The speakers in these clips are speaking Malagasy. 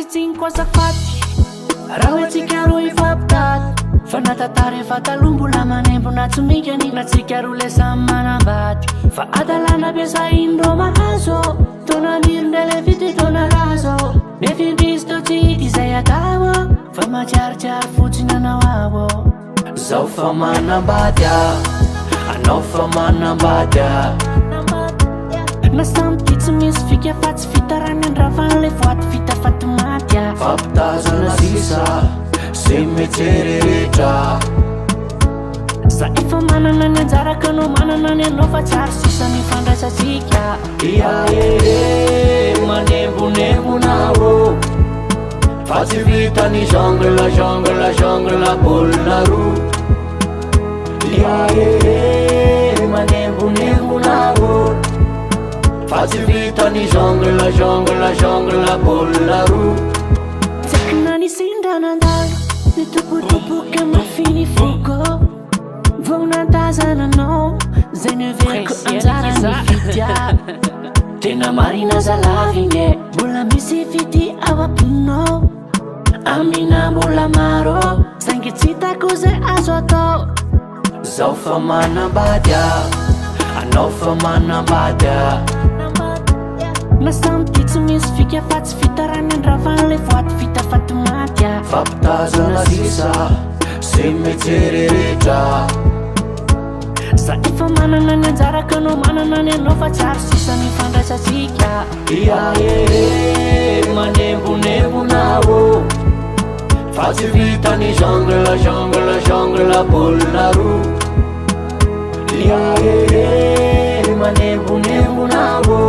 tsitsiny koa safaty raha hoe tsika roa ifampitaty fa natatara efa taloha mbola manembona tsy mikany na tsika roa le samy manambady fa adalana biasa indro mahazo taona mirindray le vity taona razo mefindrisy tao tsy hity izay atao fa matsiaritsiary fotsiny anao avo zao fa manambady anao fa manambady na samty tsy misy fika fa tsy fitarany andravany le voaty vita faty maty fampitazana sisa sy mitsereretra za efa manana ny anjaraka anao manana ny anao fa tsary sisa mifandraisatsika iae manembonembonao fa tsy vitany jongle jongle jongle baolina roa iae manembonembonao fa tsy vitany jongle jongle jongle baolina roa tsakina ny sindranandalo nitopotopoka mafiny foko vao nantazananao zay neveriko anjarany fitya tena marina zalavigny mbola misy fity ao ampinao amina mbola maro saingy tsy hitako zay azo atao zao fa manambady anao fa manambady na samty tsy misy fika fa tsy fitarany andravany le voaty vita faty maty fampitazana sisa sy mitsereretra za efa manana ny anjaraka anao manana ny anao fa tsary sisa mifandraisatsika iae manembonembonao fa tsy vitany jongle jongle jongle baolina roa iae manembonembonao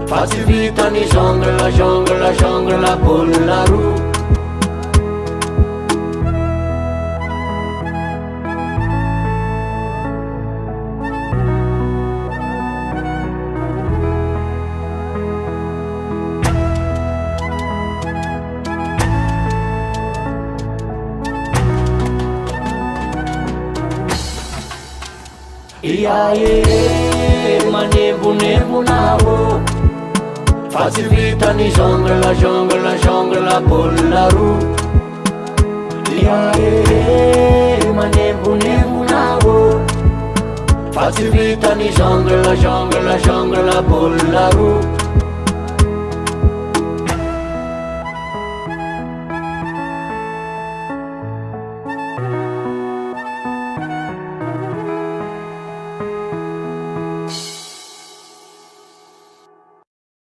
fa tsy vitany jongle jongle jongle baolina roa iae manembonembonao fa tsy vitany jongle jongle jongle baolina roa iae manembonembonao fa tsy vitany jongle jongle jongle baolina roa